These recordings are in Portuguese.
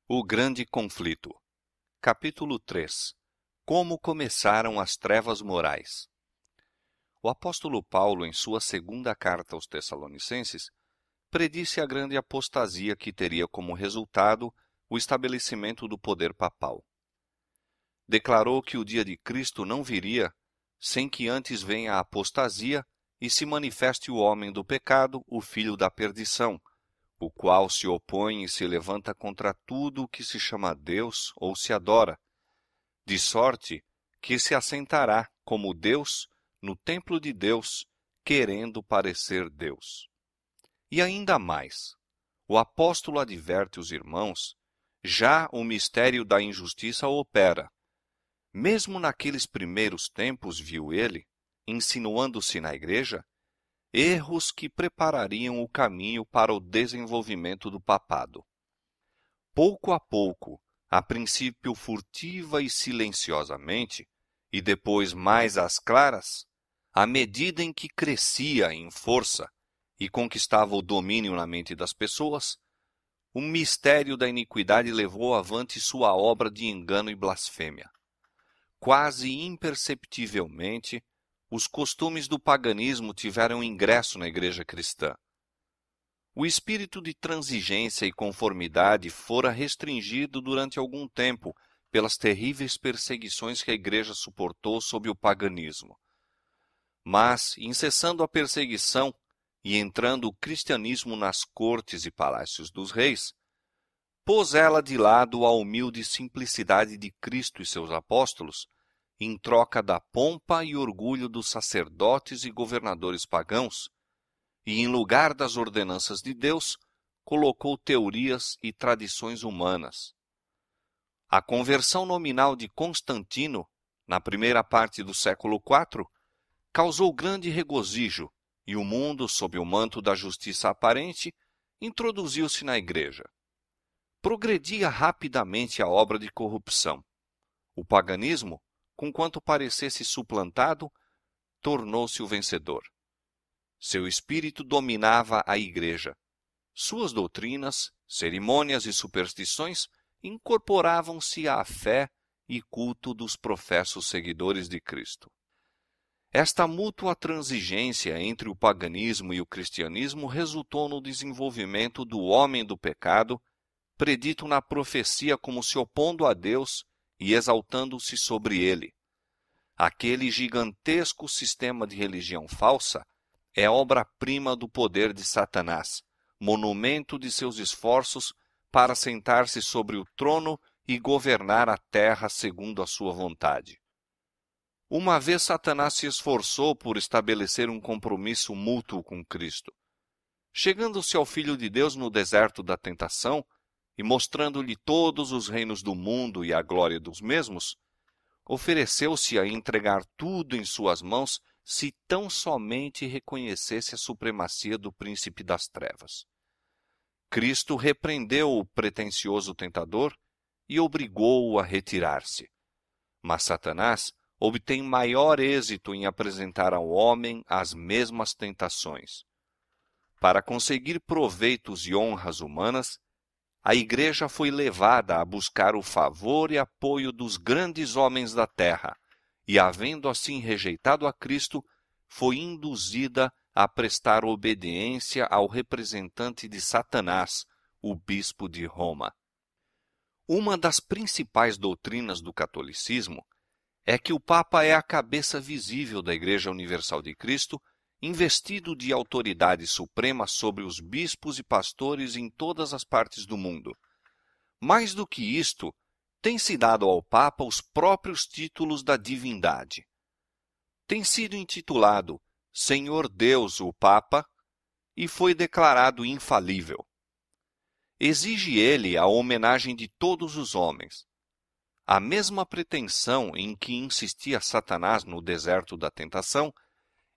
O Grande Conflito. Capítulo 3. Como começaram as trevas morais. O apóstolo Paulo, em sua segunda carta aos Tessalonicenses, predisse a grande apostasia que teria como resultado o estabelecimento do poder papal. Declarou que o dia de Cristo não viria sem que antes venha a apostasia e se manifeste o homem do pecado, o filho da perdição, o qual se opõe e se levanta contra tudo o que se chama Deus ou se adora, de sorte que se assentará como Deus no templo de Deus, querendo parecer Deus. E ainda mais, o apóstolo adverte os irmãos, já o mistério da injustiça opera. Mesmo naqueles primeiros tempos viu ele, insinuando-se na igreja, erros que preparariam o caminho para o desenvolvimento do papado. Pouco a pouco, a princípio furtiva e silenciosamente, e depois mais às claras, à medida em que crescia em força e conquistava o domínio na mente das pessoas, o mistério da iniquidade levou avante sua obra de engano e blasfêmia. Quase imperceptivelmente, os costumes do paganismo tiveram ingresso na igreja cristã. O espírito de transigência e conformidade fora restringido durante algum tempo pelas terríveis perseguições que a igreja suportou sob o paganismo. Mas, incessando a perseguição e entrando o cristianismo nas cortes e palácios dos reis, pôs ela de lado a humilde simplicidade de Cristo e seus apóstolos, em troca da pompa e orgulho dos sacerdotes e governadores pagãos, e em lugar das ordenanças de Deus, colocou teorias e tradições humanas. A conversão nominal de Constantino, na primeira parte do século IV, causou grande regozijo, e o mundo, sob o manto da justiça aparente, introduziu-se na igreja. Progredia rapidamente a obra de corrupção. O paganismo, conquanto parecesse suplantado, tornou-se o vencedor. Seu espírito dominava a igreja. Suas doutrinas, cerimônias e superstições incorporavam-se à fé e culto dos professos seguidores de Cristo. Esta mútua transigência entre o paganismo e o cristianismo resultou no desenvolvimento do homem do pecado, predito na profecia como se opondo a Deus e exaltando-se sobre ele. Aquele gigantesco sistema de religião falsa é obra-prima do poder de Satanás, monumento de seus esforços para sentar-se sobre o trono e governar a terra segundo a sua vontade. Uma vez Satanás se esforçou por estabelecer um compromisso mútuo com Cristo. Chegando-se ao Filho de Deus no deserto da tentação e mostrando-lhe todos os reinos do mundo e a glória dos mesmos, ofereceu-se a entregar tudo em suas mãos se tão somente reconhecesse a supremacia do príncipe das trevas. Cristo repreendeu o pretensioso tentador e obrigou-o a retirar-se. Mas Satanás obtém maior êxito em apresentar ao homem as mesmas tentações. Para conseguir proveitos e honras humanas, a igreja foi levada a buscar o favor e apoio dos grandes homens da terra, e, havendo assim rejeitado a Cristo, foi induzida a prestar obediência ao representante de Satanás, o bispo de Roma. Uma das principais doutrinas do catolicismo é que o Papa é a cabeça visível da Igreja Universal de Cristo, investido de autoridade suprema sobre os bispos e pastores em todas as partes do mundo. Mais do que isto, tem-se dado ao Papa os próprios títulos da divindade. Tem sido intitulado Senhor Deus o Papa e foi declarado infalível. Exige ele a homenagem de todos os homens. A mesma pretensão em que insistia Satanás no deserto da tentação,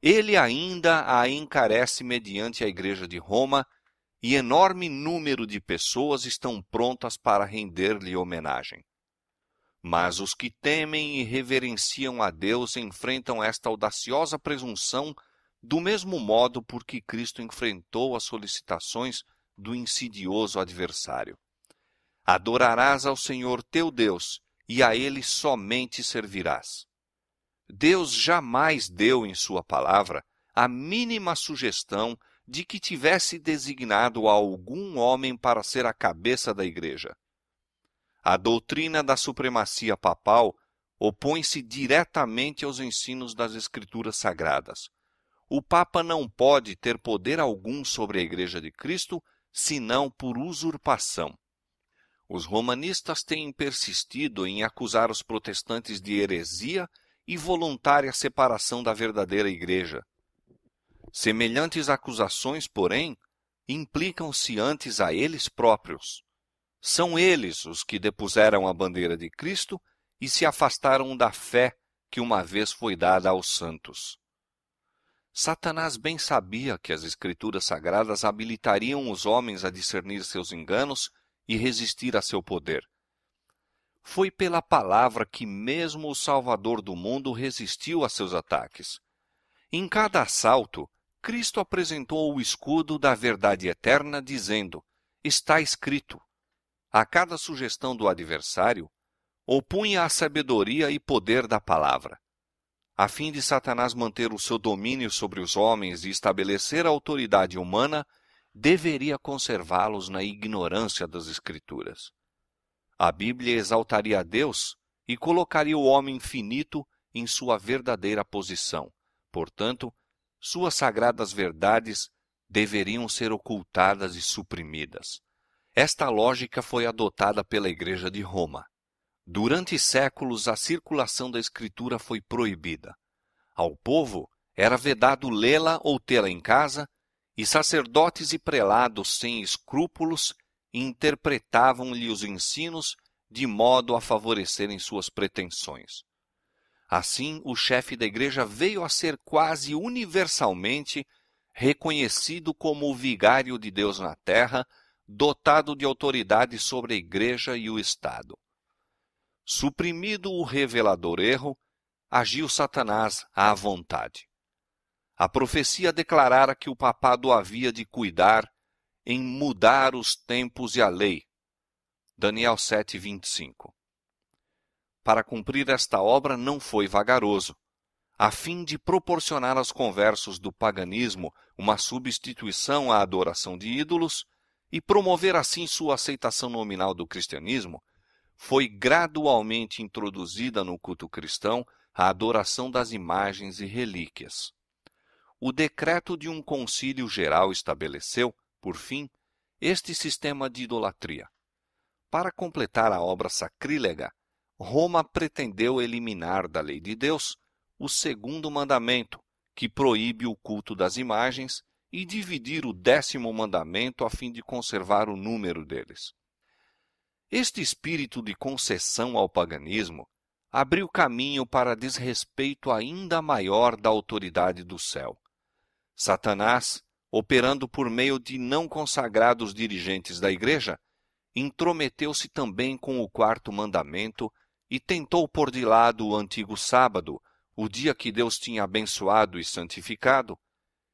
ele ainda a encarece mediante a Igreja de Roma, e enorme número de pessoas estão prontas para render-lhe homenagem. Mas os que temem e reverenciam a Deus enfrentam esta audaciosa presunção do mesmo modo por que Cristo enfrentou as solicitações do insidioso adversário. Adorarás ao Senhor teu Deus, e a Ele somente servirás. Deus jamais deu em sua palavra a mínima sugestão de que tivesse designado algum homem para ser a cabeça da igreja. A doutrina da supremacia papal opõe-se diretamente aos ensinos das Escrituras Sagradas. O Papa não pode ter poder algum sobre a Igreja de Cristo, senão por usurpação. Os romanistas têm persistido em acusar os protestantes de heresia e voluntária separação da verdadeira Igreja. Semelhantes acusações, porém, implicam-se antes a eles próprios. São eles os que depuseram a bandeira de Cristo e se afastaram da fé que uma vez foi dada aos santos. Satanás bem sabia que as Escrituras Sagradas habilitariam os homens a discernir seus enganos e resistir a seu poder. Foi pela palavra que mesmo o Salvador do mundo resistiu a seus ataques. Em cada assalto, Cristo apresentou o escudo da verdade eterna, dizendo: está escrito. A cada sugestão do adversário, opunha a sabedoria e poder da palavra. A fim de Satanás manter o seu domínio sobre os homens e estabelecer a autoridade humana, deveria conservá-los na ignorância das Escrituras. A Bíblia exaltaria a Deus e colocaria o homem finito em sua verdadeira posição. Portanto, suas sagradas verdades deveriam ser ocultadas e suprimidas. Esta lógica foi adotada pela Igreja de Roma. Durante séculos, a circulação da Escritura foi proibida. Ao povo era vedado lê-la ou tê-la em casa, e sacerdotes e prelados sem escrúpulos interpretavam-lhe os ensinos de modo a favorecerem suas pretensões. Assim, o chefe da igreja veio a ser quase universalmente reconhecido como o vigário de Deus na terra, dotado de autoridade sobre a igreja e o Estado. Suprimido o revelador erro, agiu Satanás à vontade. A profecia declarara que o papado havia de cuidar em mudar os tempos e a lei. Daniel 7:25. Para cumprir esta obra não foi vagaroso. A fim de proporcionar aos conversos do paganismo uma substituição à adoração de ídolos e promover assim sua aceitação nominal do cristianismo, foi gradualmente introduzida no culto cristão a adoração das imagens e relíquias. O decreto de um concílio geral estabeleceu, por fim, este sistema de idolatria. Para completar a obra sacrílega, Roma pretendeu eliminar da lei de Deus o segundo mandamento, que proíbe o culto das imagens, e dividir o 10º mandamento a fim de conservar o número deles. Este espírito de concessão ao paganismo abriu caminho para desrespeito ainda maior da autoridade do céu. Satanás, operando por meio de não consagrados dirigentes da igreja, intrometeu-se também com o 4º mandamento e tentou pôr de lado o antigo sábado, o dia que Deus tinha abençoado e santificado,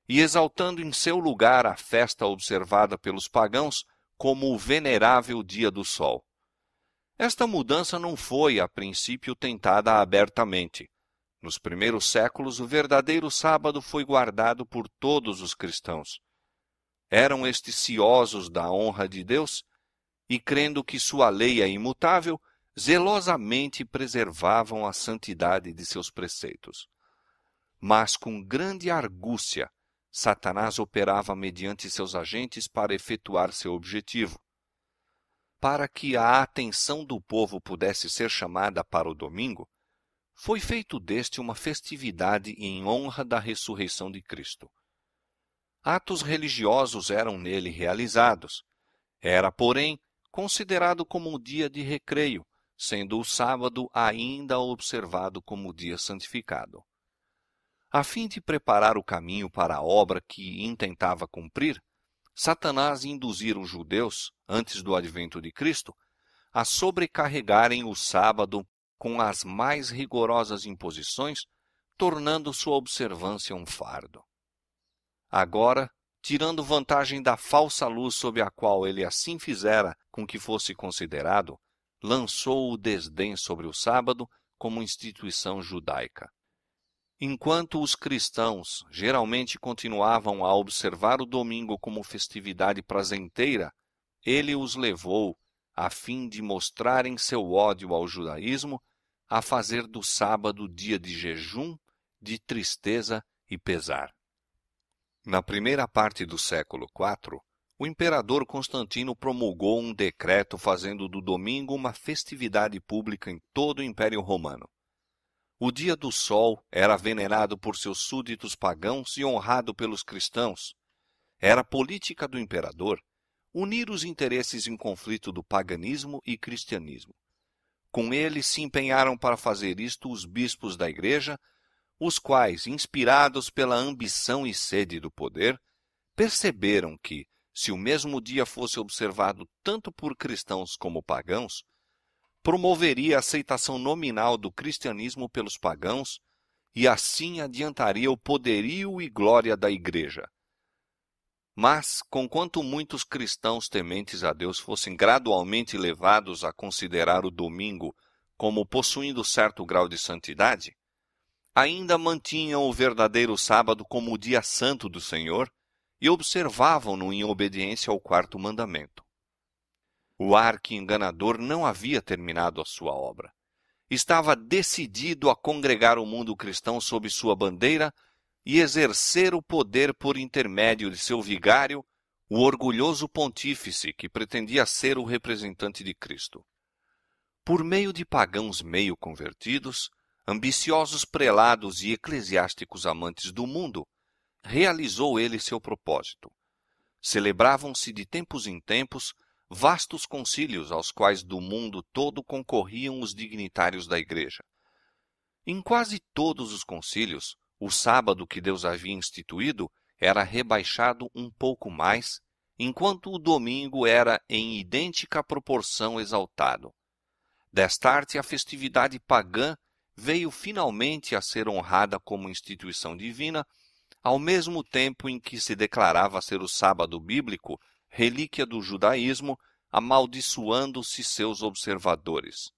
e exaltando em seu lugar a festa observada pelos pagãos como o venerável dia do sol. Esta mudança não foi, a princípio, tentada abertamente. Nos primeiros séculos, o verdadeiro sábado foi guardado por todos os cristãos. Eram estes ciosos da honra de Deus e, crendo que sua lei é imutável, zelosamente preservavam a santidade de seus preceitos. Mas, com grande argúcia, Satanás operava mediante seus agentes para efetuar seu objetivo. Para que a atenção do povo pudesse ser chamada para o domingo, foi feito deste uma festividade em honra da ressurreição de Cristo. Atos religiosos eram nele realizados. Era, porém, considerado como um dia de recreio, sendo o sábado ainda observado como dia santificado. A fim de preparar o caminho para a obra que intentava cumprir, Satanás induzira os judeus, antes do advento de Cristo, a sobrecarregarem o sábado com as mais rigorosas imposições, tornando sua observância um fardo. Agora, tirando vantagem da falsa luz sob a qual ele assim fizera com que fosse considerado, lançou o desdém sobre o sábado como instituição judaica. Enquanto os cristãos geralmente continuavam a observar o domingo como festividade prazenteira, ele os levou, a fim de mostrarem seu ódio ao judaísmo, a fazer do sábado dia de jejum, de tristeza e pesar. Na primeira parte do século IV, o imperador Constantino promulgou um decreto fazendo do domingo uma festividade pública em todo o Império Romano. O dia do sol era venerado por seus súditos pagãos e honrado pelos cristãos. Era política do imperador unir os interesses em conflito do paganismo e cristianismo. Com ele se empenharam para fazer isto os bispos da igreja, os quais, inspirados pela ambição e sede do poder, perceberam que, se o mesmo dia fosse observado tanto por cristãos como pagãos, promoveria a aceitação nominal do cristianismo pelos pagãos e assim adiantaria o poderio e glória da igreja. Mas, conquanto muitos cristãos tementes a Deus fossem gradualmente levados a considerar o domingo como possuindo certo grau de santidade, ainda mantinham o verdadeiro sábado como o dia santo do Senhor e observavam-no em obediência ao quarto mandamento. O arqui-enganador não havia terminado a sua obra. Estava decidido a congregar o mundo cristão sob sua bandeira e exercer o poder por intermédio de seu vigário, o orgulhoso pontífice que pretendia ser o representante de Cristo. Por meio de pagãos meio convertidos, ambiciosos prelados e eclesiásticos amantes do mundo, realizou ele seu propósito. Celebravam-se de tempos em tempos vastos concílios aos quais do mundo todo concorriam os dignitários da igreja. Em quase todos os concílios, o sábado que Deus havia instituído era rebaixado um pouco mais, enquanto o domingo era em idêntica proporção exaltado. Desta arte, a festividade pagã veio finalmente a ser honrada como instituição divina, ao mesmo tempo em que se declarava ser o sábado bíblico relíquia do judaísmo, amaldiçoando-se seus observadores.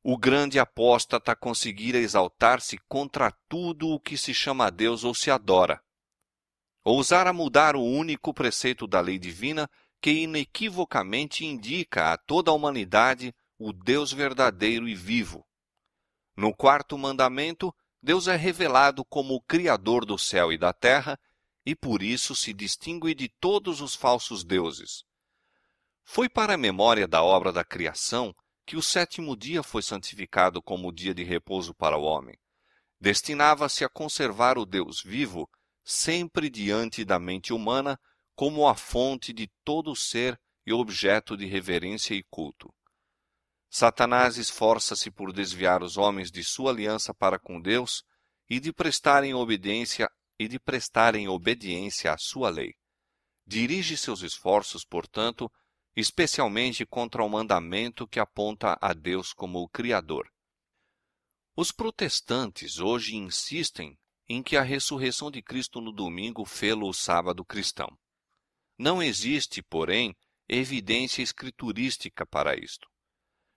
O grande apóstata conseguira exaltar-se contra tudo o que se chama Deus ou se adora. Ousara mudar o único preceito da lei divina que inequivocamente indica a toda a humanidade o Deus verdadeiro e vivo. No quarto mandamento, Deus é revelado como o Criador do céu e da terra e por isso se distingue de todos os falsos deuses. Foi para a memória da obra da criação que o sétimo dia foi santificado como dia de repouso para o homem. Destinava-se a conservar o Deus vivo sempre diante da mente humana como a fonte de todo o ser e objeto de reverência e culto. Satanás esforça-se por desviar os homens de sua aliança para com Deus e de prestarem obediência à sua lei. Dirige seus esforços, portanto, especialmente contra o mandamento que aponta a Deus como o Criador. Os protestantes hoje insistem em que a ressurreição de Cristo no domingo fê-lo o sábado cristão. Não existe, porém, evidência escriturística para isto.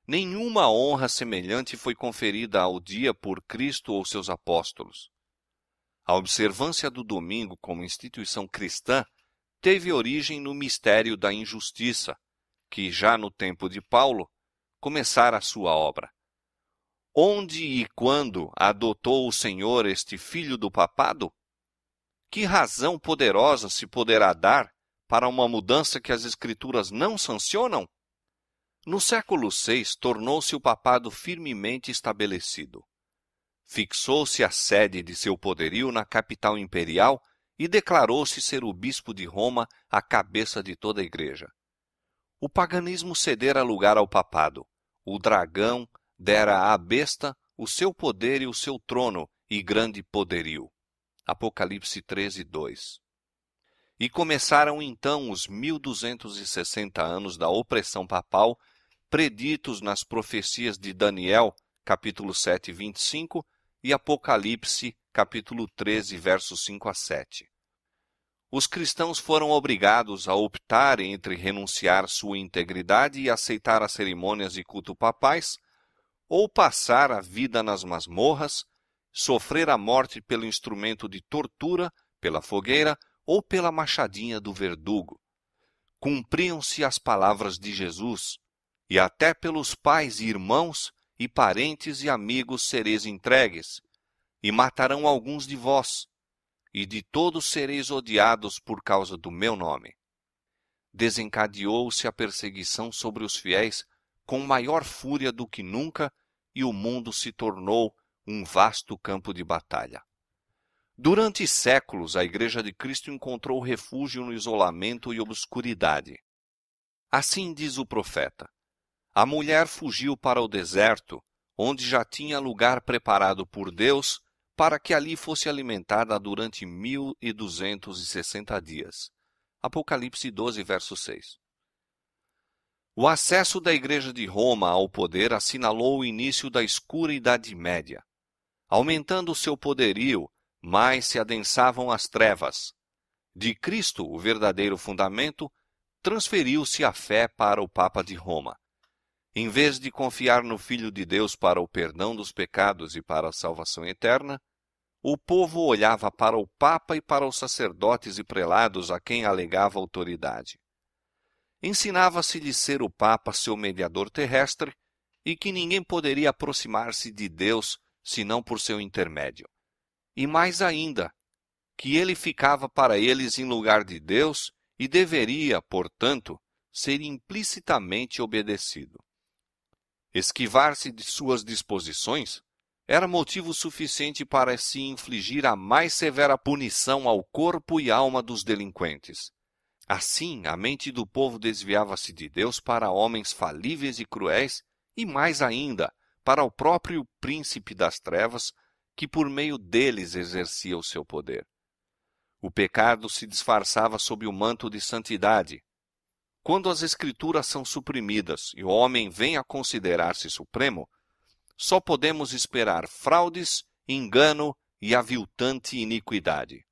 Nenhuma honra semelhante foi conferida ao dia por Cristo ou seus apóstolos. A observância do domingo como instituição cristã teve origem no mistério da injustiça, que já no tempo de Paulo começara a sua obra. Onde e quando adotou o Senhor este filho do papado? Que razão poderosa se poderá dar para uma mudança que as Escrituras não sancionam? No século VI, tornou-se o papado firmemente estabelecido. Fixou-se a sede de seu poderio na capital imperial e declarou-se ser o bispo de Roma a cabeça de toda a igreja. O paganismo cedera lugar ao papado. O dragão dera à besta o seu poder e o seu trono e grande poderio. Apocalipse 13:2. E começaram então os 1260 anos da opressão papal, preditos nas profecias de Daniel, capítulo 7, 25, e Apocalipse, capítulo 13, versos 5 a 7. os cristãos foram obrigados a optar entre renunciar sua integridade e aceitar as cerimônias de culto papais, ou passar a vida nas masmorras, sofrer a morte pelo instrumento de tortura, pela fogueira ou pela machadinha do verdugo. Cumpriam-se as palavras de Jesus, e até pelos pais e irmãos e parentes e amigos sereis entregues, e matarão alguns de vós, e de todos sereis odiados por causa do meu nome. Desencadeou-se a perseguição sobre os fiéis com maior fúria do que nunca, e o mundo se tornou um vasto campo de batalha. Durante séculos, a Igreja de Cristo encontrou refúgio no isolamento e obscuridade. Assim diz o profeta: a mulher fugiu para o deserto, onde já tinha lugar preparado por Deus, para que ali fosse alimentada durante 1260 dias. Apocalipse 12, verso 6. O acesso da Igreja de Roma ao poder assinalou o início da escura Idade Média. Aumentando seu poderio, mais se adensavam as trevas. De Cristo, o verdadeiro fundamento, transferiu-se a fé para o Papa de Roma. Em vez de confiar no Filho de Deus para o perdão dos pecados e para a salvação eterna, o povo olhava para o Papa e para os sacerdotes e prelados a quem alegava autoridade. Ensinava-se-lhe ser o Papa seu mediador terrestre e que ninguém poderia aproximar-se de Deus senão por seu intermédio. E mais ainda, que ele ficava para eles em lugar de Deus e deveria, portanto, ser implicitamente obedecido. Esquivar-se de suas disposições era motivo suficiente para se infligir a mais severa punição ao corpo e alma dos delinquentes. Assim, a mente do povo desviava-se de Deus para homens falíveis e cruéis, e mais ainda, para o próprio príncipe das trevas, que por meio deles exercia o seu poder. O pecado se disfarçava sob o manto de santidade. Quando as Escrituras são suprimidas e o homem vem a considerar-se supremo, só podemos esperar fraudes, engano e aviltante iniquidade.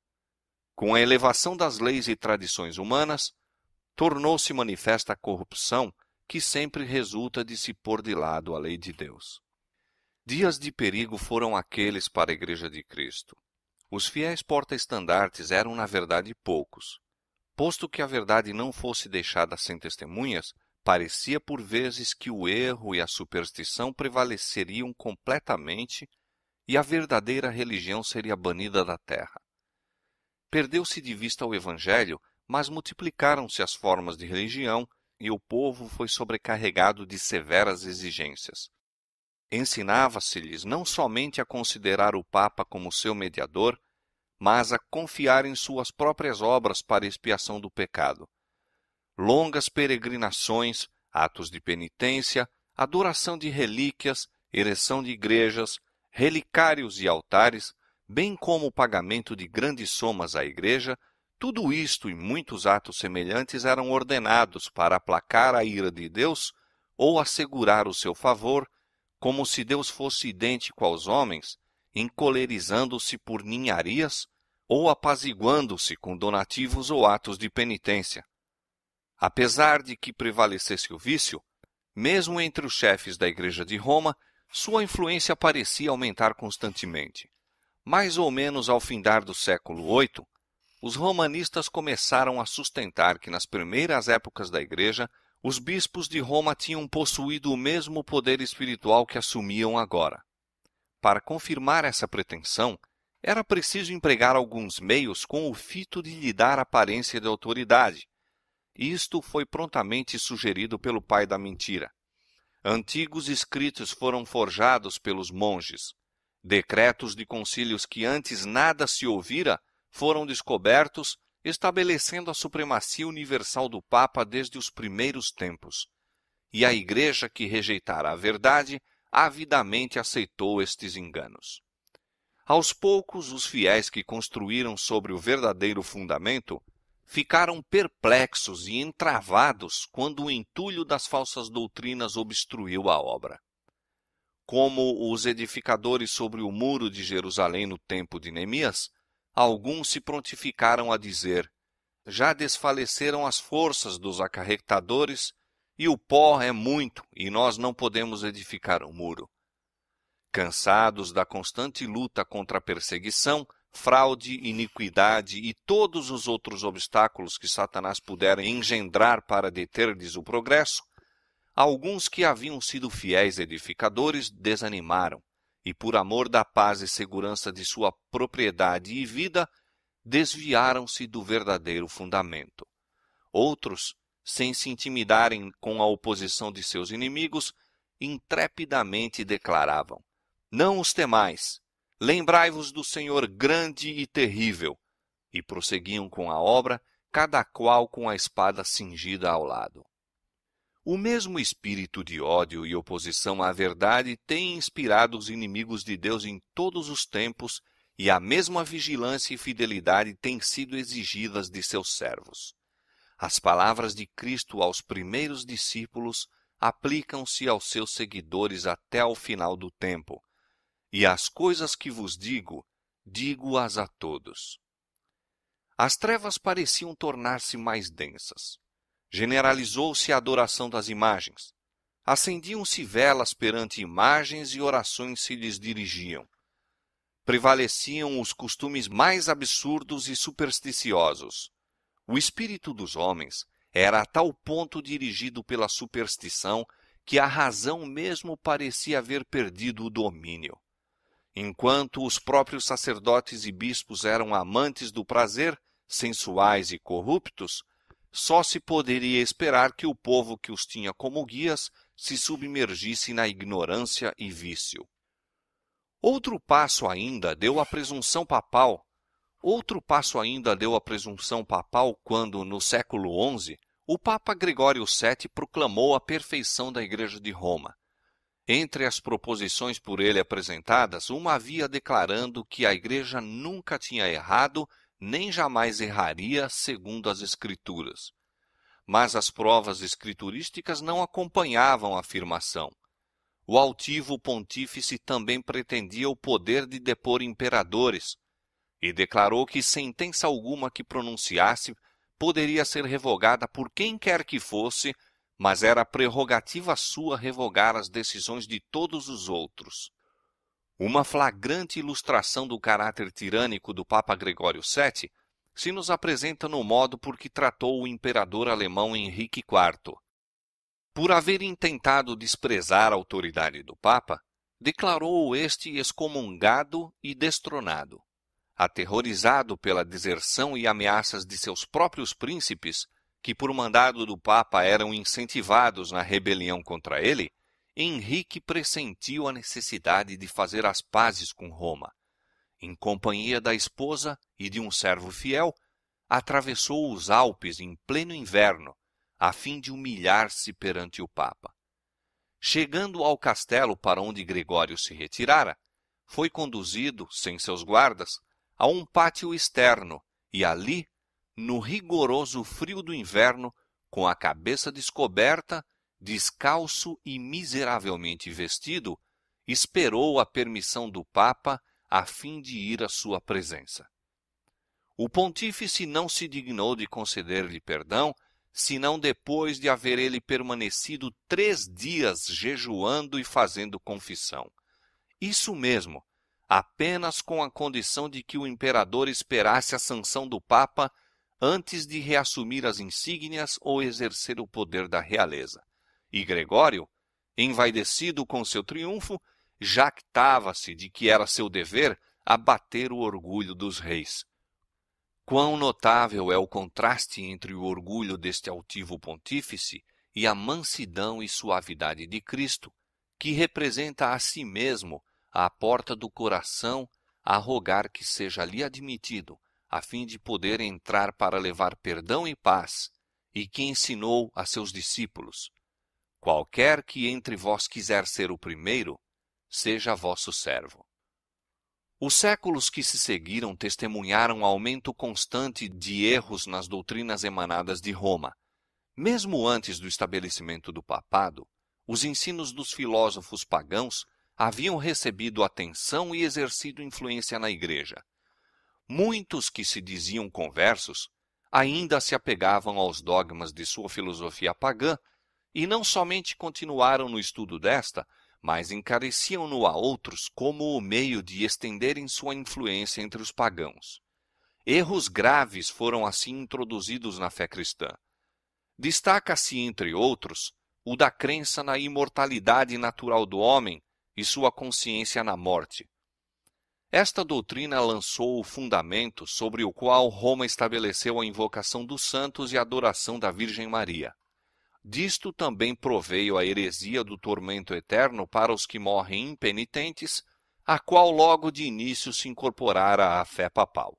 Com a elevação das leis e tradições humanas, tornou-se manifesta a corrupção que sempre resulta de se pôr de lado a lei de Deus. Dias de perigo foram aqueles para a Igreja de Cristo. Os fiéis porta-estandartes eram, na verdade, poucos. Posto que a verdade não fosse deixada sem testemunhas, parecia por vezes que o erro e a superstição prevaleceriam completamente e a verdadeira religião seria banida da terra. Perdeu-se de vista o Evangelho, mas multiplicaram-se as formas de religião e o povo foi sobrecarregado de severas exigências. Ensinava-se-lhes não somente a considerar o Papa como seu mediador, mas a confiar em suas próprias obras para expiação do pecado. Longas peregrinações, atos de penitência, adoração de relíquias, ereção de igrejas, relicários e altares, bem como o pagamento de grandes somas à Igreja, tudo isto e muitos atos semelhantes eram ordenados para aplacar a ira de Deus ou assegurar o seu favor, como se Deus fosse idêntico aos homens, encolerizando-se por ninharias ou apaziguando-se com donativos ou atos de penitência. Apesar de que prevalecesse o vício, mesmo entre os chefes da Igreja de Roma, sua influência parecia aumentar constantemente. Mais ou menos ao findar do século VIII, os romanistas começaram a sustentar que nas primeiras épocas da Igreja, os bispos de Roma tinham possuído o mesmo poder espiritual que assumiam agora. Para confirmar essa pretensão, era preciso empregar alguns meios com o fito de lhe dar aparência de autoridade. Isto foi prontamente sugerido pelo pai da mentira. Antigos escritos foram forjados pelos monges. Decretos de concílios que antes nada se ouvira foram descobertos, estabelecendo a supremacia universal do Papa desde os primeiros tempos. E a Igreja que rejeitara a verdade, avidamente aceitou estes enganos. Aos poucos, os fiéis que construíram sobre o verdadeiro fundamento ficaram perplexos e entravados quando o entulho das falsas doutrinas obstruiu a obra. Como os edificadores sobre o muro de Jerusalém no tempo de Neemias, alguns se prontificaram a dizer: já desfaleceram as forças dos acarretadores, e o pó é muito, e nós não podemos edificar um muro. Cansados da constante luta contra a perseguição, fraude, iniquidade e todos os outros obstáculos que Satanás pudera engendrar para deter-lhes o progresso, alguns que haviam sido fiéis edificadores desanimaram, e por amor da paz e segurança de sua propriedade e vida, desviaram-se do verdadeiro fundamento. Outros, sem se intimidarem com a oposição de seus inimigos, intrepidamente declaravam: não os temais, lembrai-vos do Senhor grande e terrível, e prosseguiam com a obra, cada qual com a espada cingida ao lado. O mesmo espírito de ódio e oposição à verdade tem inspirado os inimigos de Deus em todos os tempos, e a mesma vigilância e fidelidade têm sido exigidas de seus servos. As palavras de Cristo aos primeiros discípulos aplicam-se aos seus seguidores até ao final do tempo. E as coisas que vos digo, digo-as a todos. As trevas pareciam tornar-se mais densas. Generalizou-se a adoração das imagens. Acendiam-se velas perante imagens e orações se lhes dirigiam. Prevaleciam os costumes mais absurdos e supersticiosos. O espírito dos homens era a tal ponto dirigido pela superstição que a razão mesmo parecia haver perdido o domínio. Enquanto os próprios sacerdotes e bispos eram amantes do prazer, sensuais e corruptos, só se poderia esperar que o povo que os tinha como guias se submergisse na ignorância e vício. Outro passo ainda deu a presunção papal quando, no século XI, o Papa Gregório VII proclamou a perfeição da Igreja de Roma. Entre as proposições por ele apresentadas, uma havia declarando que a Igreja nunca tinha errado, nem jamais erraria, segundo as Escrituras. Mas as provas escriturísticas não acompanhavam a afirmação. O altivo pontífice também pretendia o poder de depor imperadores, e declarou que sentença alguma que pronunciasse poderia ser revogada por quem quer que fosse, mas era prerrogativa sua revogar as decisões de todos os outros. Uma flagrante ilustração do caráter tirânico do Papa Gregório VII se nos apresenta no modo por que tratou o imperador alemão Henrique IV. Por haver intentado desprezar a autoridade do Papa, declarou-o este excomungado e destronado. Aterrorizado pela deserção e ameaças de seus próprios príncipes, que por mandado do Papa eram incentivados na rebelião contra ele, Henrique pressentiu a necessidade de fazer as pazes com Roma. Em companhia da esposa e de um servo fiel, atravessou os Alpes em pleno inverno, a fim de humilhar-se perante o Papa. Chegando ao castelo para onde Gregório se retirara, foi conduzido, sem seus guardas, a um pátio externo e ali, no rigoroso frio do inverno, com a cabeça descoberta, descalço e miseravelmente vestido, esperou a permissão do Papa a fim de ir à sua presença. O pontífice não se dignou de conceder-lhe perdão, senão depois de haver ele permanecido 3 dias jejuando e fazendo confissão. Isso mesmo, apenas com a condição de que o imperador esperasse a sanção do Papa antes de reassumir as insígnias ou exercer o poder da realeza. E Gregório, envaidecido com seu triunfo, jactava-se de que era seu dever abater o orgulho dos reis. Quão notável é o contraste entre o orgulho deste altivo pontífice e a mansidão e suavidade de Cristo, que representa a si mesmo à porta do coração a rogar que seja ali admitido, a fim de poder entrar para levar perdão e paz, e que ensinou a seus discípulos: qualquer que entre vós quiser ser o primeiro, seja vosso servo. Os séculos que se seguiram testemunharam aumento constante de erros nas doutrinas emanadas de Roma. Mesmo antes do estabelecimento do papado, os ensinos dos filósofos pagãos haviam recebido atenção e exercido influência na Igreja. Muitos que se diziam conversos ainda se apegavam aos dogmas de sua filosofia pagã e não somente continuaram no estudo desta, mas encareciam-no a outros como o meio de estenderem sua influência entre os pagãos. Erros graves foram assim introduzidos na fé cristã. Destaca-se, entre outros, o da crença na imortalidade natural do homem e sua consciência na morte. Esta doutrina lançou o fundamento sobre o qual Roma estabeleceu a invocação dos santos e a adoração da Virgem Maria. Disto também proveio a heresia do tormento eterno para os que morrem impenitentes, a qual logo de início se incorporara à fé papal.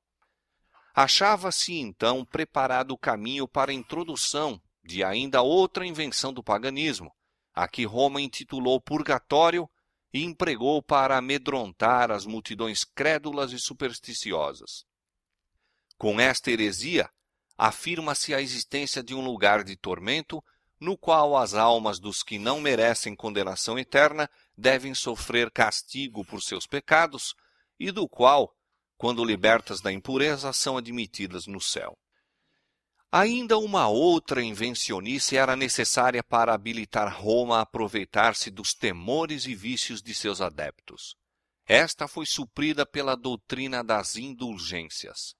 Achava-se então preparado o caminho para a introdução de ainda outra invenção do paganismo, a que Roma intitulou purgatório e empregou para amedrontar as multidões crédulas e supersticiosas. Com esta heresia, afirma-se a existência de um lugar de tormento no qual as almas dos que não merecem condenação eterna devem sofrer castigo por seus pecados e do qual, quando libertas da impureza, são admitidas no céu. Ainda uma outra invencionice era necessária para habilitar Roma a aproveitar-se dos temores e vícios de seus adeptos. Esta foi suprida pela doutrina das indulgências.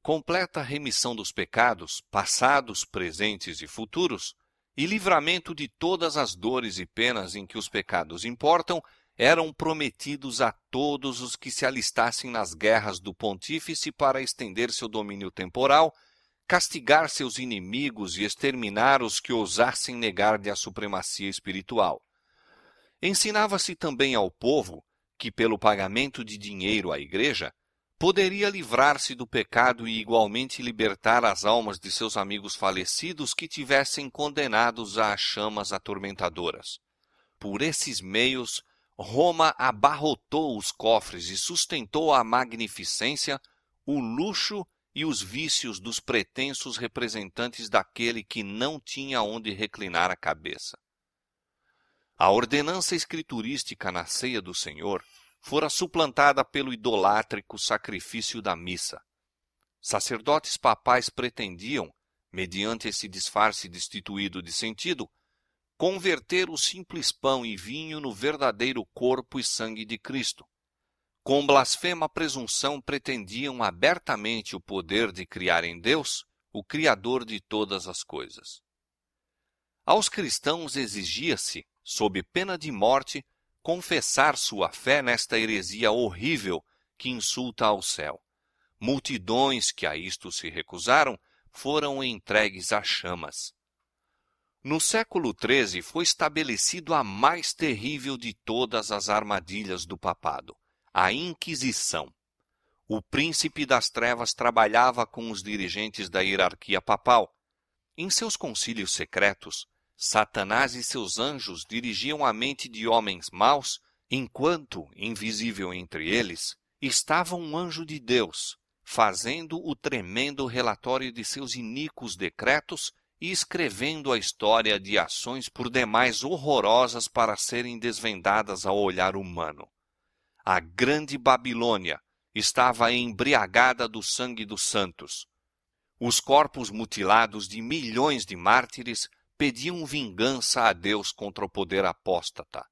Completa remissão dos pecados, passados, presentes e futuros, e livramento de todas as dores e penas em que os pecados importam, eram prometidos a todos os que se alistassem nas guerras do pontífice para estender seu domínio temporal, castigar seus inimigos e exterminar os que ousassem negar-lhe a supremacia espiritual. Ensinava-se também ao povo que, pelo pagamento de dinheiro à igreja, poderia livrar-se do pecado e igualmente libertar as almas de seus amigos falecidos que tivessem condenados às chamas atormentadoras. Por esses meios, Roma abarrotou os cofres e sustentou a magnificência, o luxo e os vícios dos pretensos representantes daquele que não tinha onde reclinar a cabeça. A ordenança escriturística na ceia do Senhor fora suplantada pelo idolátrico sacrifício da missa. Sacerdotes papais pretendiam, mediante esse disfarce destituído de sentido, converter o simples pão e vinho no verdadeiro corpo e sangue de Cristo. Com blasfema presunção pretendiam abertamente o poder de criar em Deus, o Criador de todas as coisas. Aos cristãos exigia-se, sob pena de morte, confessar sua fé nesta heresia horrível que insulta ao céu. Multidões que a isto se recusaram foram entregues às chamas. No século XIII foi estabelecido a mais terrível de todas as armadilhas do papado, a Inquisição. O príncipe das trevas trabalhava com os dirigentes da hierarquia papal. Em seus concílios secretos, Satanás e seus anjos dirigiam a mente de homens maus, enquanto, invisível entre eles, estava um anjo de Deus, fazendo o tremendo relatório de seus iníquos decretos e escrevendo a história de ações por demais horrorosas para serem desvendadas ao olhar humano. A grande Babilônia estava embriagada do sangue dos santos. Os corpos mutilados de milhões de mártires pediam vingança a Deus contra o poder apóstata.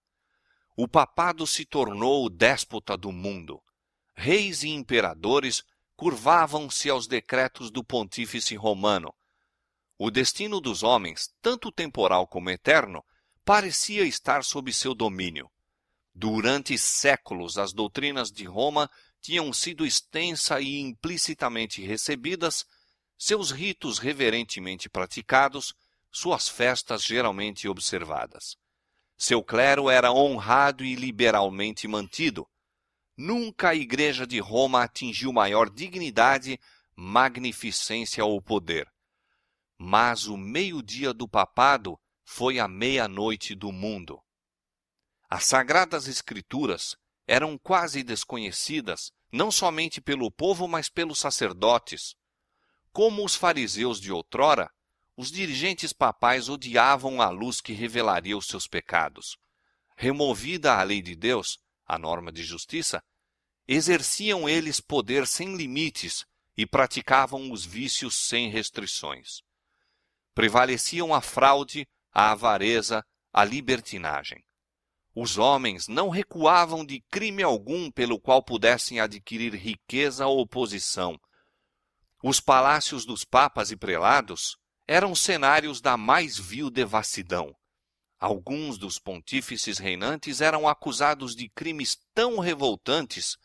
O papado se tornou o déspota do mundo. Reis e imperadores curvavam-se aos decretos do pontífice romano. O destino dos homens, tanto temporal como eterno, parecia estar sob seu domínio. Durante séculos, as doutrinas de Roma tinham sido extensa e implicitamente recebidas, seus ritos reverentemente praticados, suas festas geralmente observadas. Seu clero era honrado e liberalmente mantido. Nunca a Igreja de Roma atingiu maior dignidade, magnificência ou poder. Mas o meio-dia do papado foi a meia-noite do mundo. As Sagradas Escrituras eram quase desconhecidas, não somente pelo povo, mas pelos sacerdotes. Como os fariseus de outrora, os dirigentes papais odiavam a luz que revelaria os seus pecados. Removida a lei de Deus, a norma de justiça, exerciam eles poder sem limites e praticavam os vícios sem restrições. Prevaleciam a fraude, a avareza, a libertinagem. Os homens não recuavam de crime algum pelo qual pudessem adquirir riqueza ou posição. Os palácios dos papas e prelados eram cenários da mais vil devassidão. Alguns dos pontífices reinantes eram acusados de crimes tão revoltantes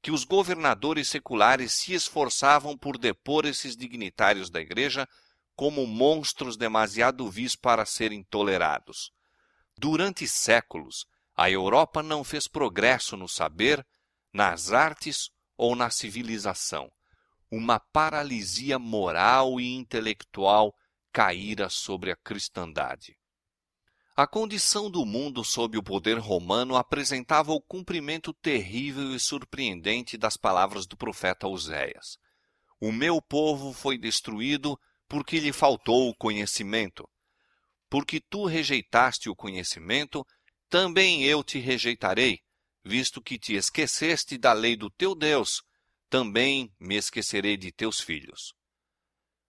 que os governadores seculares se esforçavam por depor esses dignitários da igreja como monstros demasiado vis para serem tolerados. Durante séculos, a Europa não fez progresso no saber, nas artes ou na civilização. Uma paralisia moral e intelectual caíra sobre a cristandade. A condição do mundo sob o poder romano apresentava o cumprimento terrível e surpreendente das palavras do profeta Oséias. O meu povo foi destruído porque lhe faltou o conhecimento. Porque tu rejeitaste o conhecimento, também eu te rejeitarei, visto que te esqueceste da lei do teu Deus, também me esquecerei de teus filhos.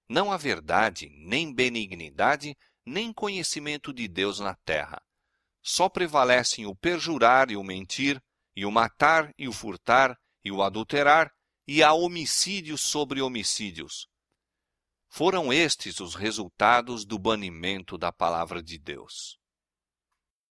Não há verdade, nem benignidade, nem conhecimento de Deus na terra. Só prevalecem o perjurar e o mentir, e o matar e o furtar, e o adulterar, e há homicídios sobre homicídios. Foram estes os resultados do banimento da palavra de Deus.